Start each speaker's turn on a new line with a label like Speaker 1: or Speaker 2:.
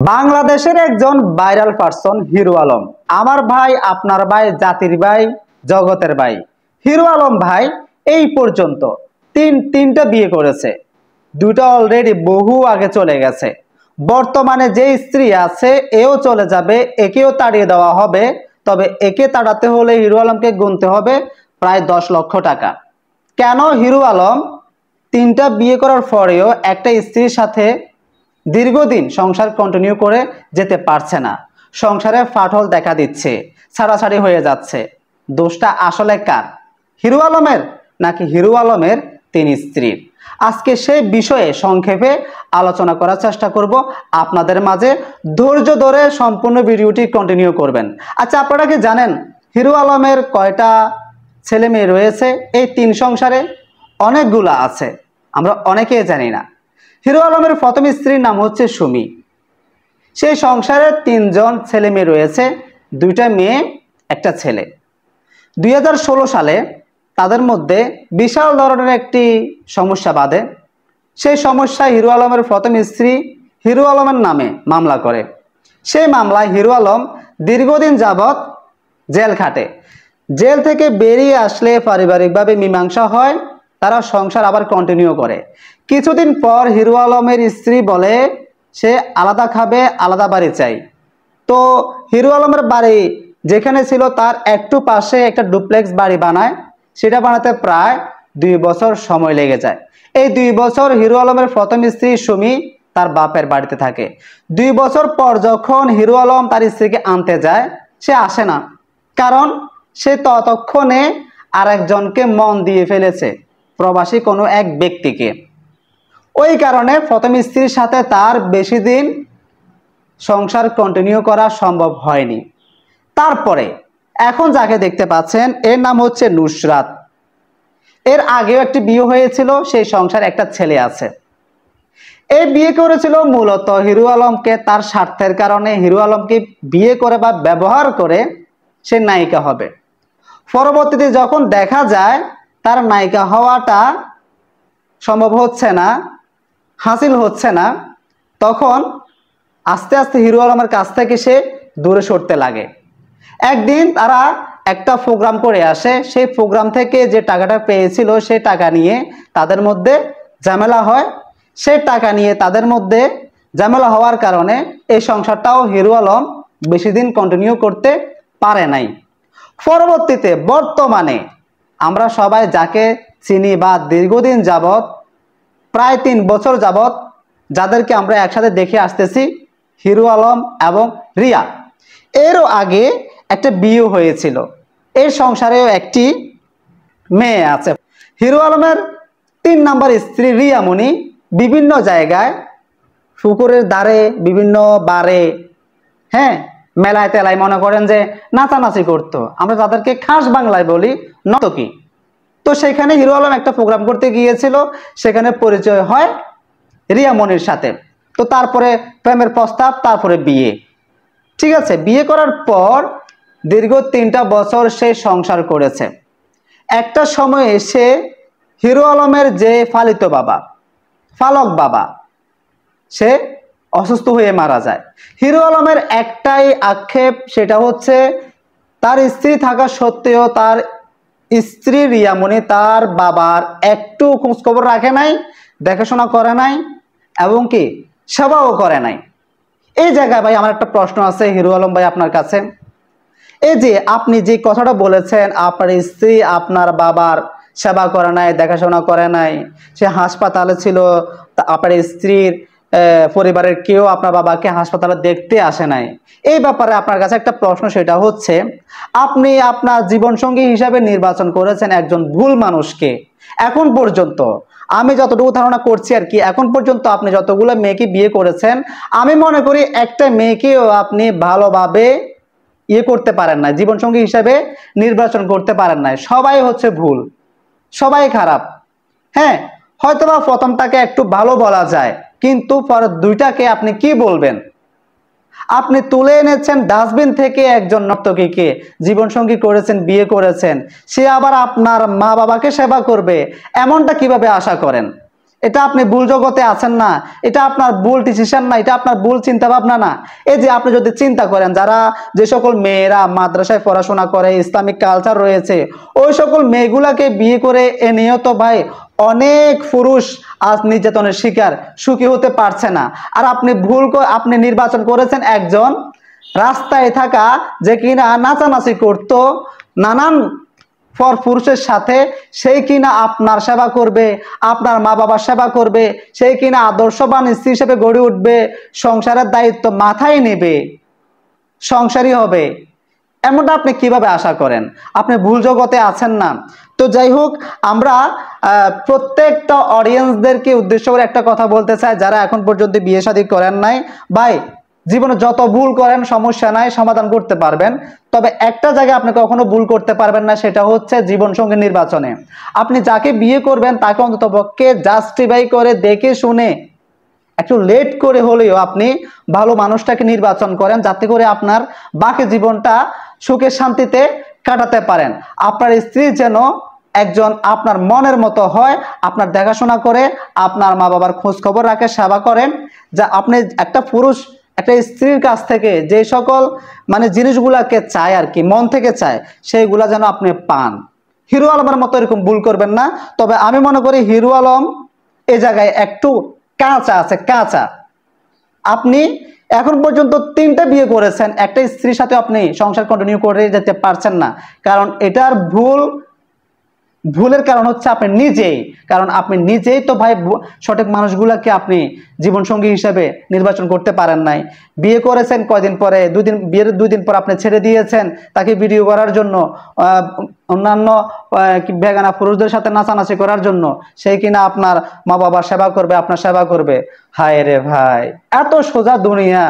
Speaker 1: বাংলাদেশের একজন viral person hero Alam. আমার ভাই, আপনার ভাই, জাতির ভাই, জগতের ভাই হিরো আলম ভাই এই পর্যন্ত তিনটা বিয়ে করেছে। দুটো অলরেডি বহু আগে চলে গেছে। বর্তমানে যে স্ত্রী আছে এও চলে যাবে, একেও তাড়িয়ে দেওয়া হবে। তবে একে তাড়াতে হলে হিরো আলমকে গুনতে হবে প্রায় 10 লক্ষ টাকা। কেন হিরো আলম তিনটা বিয়ে করার পরেও একটা স্ত্রীর সাথে দীর্ঘদিন সংসার কন্টিনিউ করে যেতে পারছে না? সংসারে ফাটল দেখা দিচ্ছে, ছাড়াছাড়ি হয়ে যাচ্ছে। দোষটা আসলে কার? হিরো আলমের নাকি হিরো আলমের তিন স্ত্রীর? আজকে সেই বিষয়ে সংক্ষেপে আলোচনা করার চেষ্টা করব আপনাদের মাঝে। ধৈর্য ধরে সম্পূর্ণ ভিডিওটি কন্টিনিউ করবেন। আচ্ছা, আপনারা কি জানেন হিরো আলমের কয়টা ছেলে মেয়ে রয়েছে? এই তিন সংসারে অনেকগুলা আছে, আমরা অনেকেই জানি না। হিরো আলমের প্রথম স্ত্রীর নাম হচ্ছে সুমি। সেই সংসারে তিনজন ছেলে মেয়ে রয়েছে, দুইটা মেয়ে একটা ছেলে। 2016 সালে তাদের মধ্যে বিশাল ধরনের একটি সমস্যা বাধে। সেই সমস্যায় হিরো আলমের প্রথম স্ত্রী হিরো আলমের নামে মামলা করে। সেই মামলায় হিরো আলম দীর্ঘদিন যাবৎ জেল খাটে। জেল থেকে বেরিয়ে আসলে পারিবারিকভাবে মীমাংসা হয়, তারা সংসার আবার কন্টিনিউ করে। কিছুদিন পর হিরো আলমের স্ত্রী বলে সে আলাদা খাবে, আলাদা বাড়ি চাই। তো হিরো আলমের বাড়ি যেখানে ছিল তার একটু পাশে একটা ডুপ্লেক্স বাড়ি বানায়। সেটা বানাতে প্রায় 2 বছর সময় লেগে যায়। এই 2 বছর হিরো আলমের প্রথম স্ত্রী সুমি তার বাপের বাড়িতে থাকে। 2 বছর পর যখন হিরো আলম তার স্ত্রীকে আনতে যায়, সে আসে না। কারণ সে ততক্ষণে আরেকজনকে মন দিয়ে ফেলেছে, প্রবাসী কোনো এক ব্যক্তিকে। ওই কারণে প্রথম স্ত্রীর সাথে তার বেশি দিন সংসার কন্টিনিউ করা সম্ভব হয়নি। তারপরে এখন যাকে দেখতে পাচ্ছেন এর নাম হচ্ছে নুসরাত। এর আগেও একটি বিয়ে হয়েছিল, সেই সংসার একটা ছেলে আছে। এই বিয়ে করেছিল মূলত হিরো আলমকে তার স্বার্থের কারণে। হিরো আলমকে বিয়ে করে বা ব্যবহার করে সে নায়িকা হবে। পরবর্তীতে যখন দেখা যায় তার নায়িকা হওয়াটা সম্ভব হচ্ছে না, হাসিল হচ্ছে না, তখন আস্তে আস্তে হিরো আলমের কাছ থেকে সে দূরে সরতে লাগে। একদিন তারা একটা প্রোগ্রাম করে আসে। সেই প্রোগ্রাম থেকে যে টাকাটা পেয়েছিল সেই টাকা নিয়ে তাদের মধ্যে ঝামেলা হয়। সেই টাকা নিয়ে তাদের মধ্যে ঝামেলা হওয়ার কারণে এই সংসারটাও হিরো আলম বেশি দিন কন্টিনিউ করতে পারে নাই। পরবর্তীতে বর্তমানে আমরা সবাই যাকে চিনি বা দীর্ঘদিন যাবৎ প্রায় 3 বছর যাবৎ যাদেরকে আমরা একসাথে দেখে আসতেছি, হিরো আলম এবং রিয়া। এরও আগে একটা বিয়ে হয়েছিল। এই সংসারেও একটি মেয়ে আছে। হিরো আলমের 3 নাম্বার স্ত্রী রিয়া মনি বিভিন্ন জায়গায় পুকুরের ধারে, বিভিন্ন বারে, হ্যাঁ, মেলায় তেলায় মনে করেন যে নাচানাচি করতো। আমরা তাদেরকে খাস বাংলায় বলি নর্তকী। তো সেখানে হিরো আলম একটা প্রোগ্রাম করতে গিয়েছিল, সেখানে পরিচয় হয় রিয়া মনির সাথে। তো তারপরে প্রেমের প্রস্তাব, তারপরে বিয়ে। ঠিক আছে, বিয়ে করার পর দীর্ঘ 3টা বছর সে সংসার করেছে। একটা সময় এসে হিরো আলমের যে ফালিত বাবা, ফালক বাবা, সে অসুস্থ হয়ে মারা যায়। হিরো আলমের একটাই আক্ষেপ, সেটা হচ্ছে তার স্ত্রী থাকা সত্ত্বেও তার স্ত্রী রিয়ামণি তার বাবার একটু খোঁজখবর রাখে নাই, দেখাশোনা করে নাই, এবং কি সেবাও করে নাই। এই জায়গায় ভাই আমার একটা প্রশ্ন আছে হিরো আলম ভাই আপনার কাছে। এই যে আপনি যে কথাটা বলেছেন, আপনার স্ত্রী আপনার বাবার সেবা করে নাই, দেখাশোনা করে নাই, সে হাসপাতালে ছিল, আপনার স্ত্রীর পরিবারের কেউ আপনার বাবাকে হাসপাতালে দেখতে আসে নাই। এই ব্যাপারে আপনার কাছে একটা প্রশ্ন, সেটা হচ্ছে আপনি আপনার জীবনসঙ্গী হিসাবে নির্বাচন করেছেন একজন ভুল মানুষকে। এখন পর্যন্ত আমি যতটুকু ধারণা করছি আর কি, এখন পর্যন্ত আপনি যতগুলো মেয়েকে বিয়ে করেছেন, আমি মনে করি একটা মেয়েকেও আপনি ভালোভাবে করতে পারেন না, জীবনসঙ্গী হিসাবে নির্বাচন করতে পারেন না। সবাই হচ্ছে ভুল, সবাই খারাপ। হ্যাঁ, হয়তোবা প্রথমটাকে একটু ভালো বলা যায়, কিন্তু পর দুইটাকে আপনি কি বলবেন? আপনি তুলে এনেছেন ডাস্টবিন থেকে একজন নর্তকীকে, জীবনসঙ্গী করেছেন, বিয়ে করেছেন, সে আবার আপনার মা বাবাকে সেবা করবে, এমনটা কিভাবে আশা করেন? এটা আপনি ভুল জগতে আছেন না, এটা আপনার ভুল ডিসিশন না, এটা আপনার ভুল চিন্তা ভাবনা না। এই যে আপনি যদি চিন্তা করেন, যারা যে সকল মেয়েরা মাদ্রাসায় পড়াশোনা করে, ইসলামিক কালচার রয়েছে, ওই সকল মেয়েগুলাকে বিয়ে করে এ নিয়ে তো ভাই অনেক পুরুষ আজ নির্যাতনের শিকার, সুখী হতে পারছে না। আর আপনি আপনি নির্বাচন করেছেন একজন রাস্তায় থাকা, যে কিনা নাচানাচি করতো নানান পুরুষের সাথে, সেই কিনা আপনার সেবা করবে, আপনার মা বাবার সেবা করবে, সেই কিনা আদর্শবান স্ত্রী হিসেবে গড়ে উঠবে, সংসারের দায়িত্ব মাথায় নেবে, সংসারী হবে। এমনটা আপনি কিভাবে আশা করেন? আপনি ভুল জগতে আছেন না। তো যাই হোক, আমরা প্রত্যেকটা অডিয়েন্সদেরকে উদ্দেশ্য করে একটা কথা বলতে চাই, যারা এখন পর্যন্ত বিয়ে শাদী করেন নাই, ভাই জীবনে যত ভুল করেন সমস্যা নাই, সমাধান করতে পারবেন। তবে একটা জায়গায় আপনি কখনো ভুল করতে পারবেন না, সেটা হচ্ছে জীবন সঙ্গী নির্বাচনে। আপনি যাকে বিয়ে করবেন তাকে অন্তত পক্ষে জাস্টিফাই করে, দেখে শুনে, একটু লেট করে হলেও আপনি ভালো মানুষটাকে নির্বাচন করেন, যাতে করে আপনার বাকি জীবনটা সুখে শান্তিতে কাটাতে পারেন। আপনার স্ত্রী যেন একজন আপনার মনের মতো হয়, আপনার দেখাশোনা করে, আপনার মা বাবার খোঁজ খবর রাখে, সেবা করেন। যা আপনি একটা পুরুষ একটা স্ত্রীর কাছ থেকে যে সকল মানে জিনিসগুলাকে চায় আর কি, মন থেকে চায়, সেইগুলা যেন আপনি পান। হিরো আলমের মতো এরকম ভুল করবেন না। তবে আমি মনে করি হিরো আলম এ জায়গায় একটু কাঁচা আছে, কাঁচা। আপনি এখন পর্যন্ত 3টা বিয়ে করেছেন, একটা স্ত্রীর সাথে আপনি সংসার কন্টিনিউ করে যেতে পারছেন না। কারণ এটার ভুলের কারণ হচ্ছে আপনি নিজেই। কারণ আপনি নিজেই তো ভাই সঠিক মানুষগুলাকে আপনি জীবন সঙ্গী হিসেবে নির্বাচন করতে পারেন নাই। বিয়ে করেছেন কয়দিন পরে, বিয়ের 2 দিন পর আপনি ছেড়ে দিয়েছেন তাকে ভিডিও করার জন্য, অন্যান্য বেগানা পুরুষদের সাথে নাচানাচি করার জন্য। সেই কিনা আপনার মা বাবার সেবা করবে, আপনার সেবা করবে। হায় রে ভাই, এত সোজা দুনিয়া।